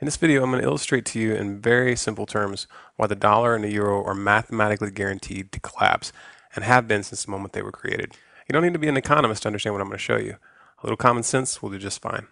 In this video, I'm going to illustrate to you in very simple terms why the dollar and the euro are mathematically guaranteed to collapse and have been since the moment they were created. You don't need to be an economist to understand what I'm going to show you. A little common sense will do just fine.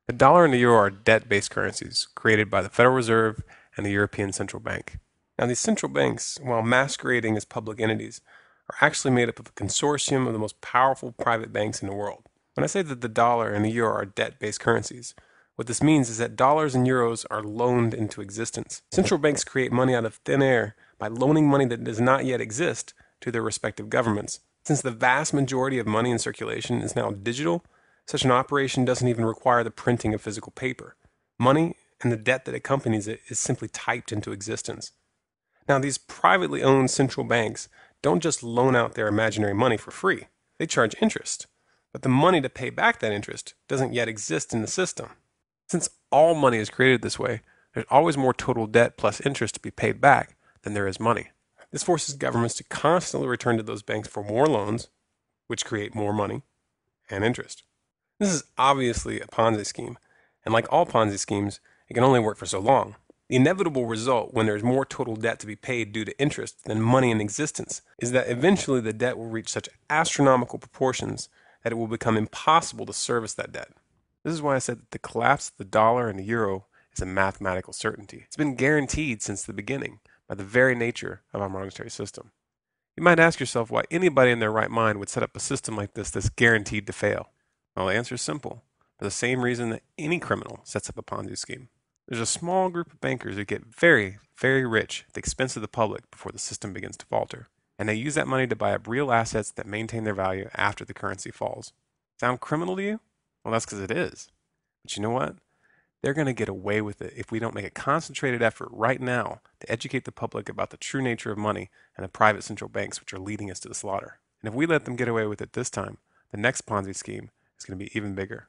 The dollar and the euro are debt-based currencies created by the Federal Reserve and the European Central Bank. Now, these central banks, while masquerading as public entities, are actually made up of a consortium of the most powerful private banks in the world. When I say that the dollar and the euro are debt-based currencies, what this means is that dollars and euros are loaned into existence. Central banks create money out of thin air by loaning money that does not yet exist to their respective governments. Since the vast majority of money in circulation is now digital, such an operation doesn't even require the printing of physical paper. Money and the debt that accompanies it is simply typed into existence. Now, these privately owned central banks don't just loan out their imaginary money for free. They charge interest, but the money to pay back that interest doesn't yet exist in the system. Since all money is created this way, there's always more total debt plus interest to be paid back than there is money. This forces governments to constantly return to those banks for more loans, which create more money and interest. This is obviously a Ponzi scheme, and like all Ponzi schemes, it can only work for so long. The inevitable result when there's more total debt to be paid due to interest than money in existence is that eventually the debt will reach such astronomical proportions that it will become impossible to service that debt. This is why I said that the collapse of the dollar and the euro is a mathematical certainty. It's been guaranteed since the beginning by the very nature of our monetary system. You might ask yourself why anybody in their right mind would set up a system like this that's guaranteed to fail. Well, the answer is simple. For the same reason that any criminal sets up a Ponzi scheme. There's a small group of bankers who get very, very rich at the expense of the public before the system begins to falter. And they use that money to buy up real assets that maintain their value after the currency falls. Sound criminal to you? Well, that's because it is. But you know what? They're going to get away with it if we don't make a concentrated effort right now to educate the public about the true nature of money and the private central banks which are leading us to the slaughter. And if we let them get away with it this time, the next Ponzi scheme is going to be even bigger.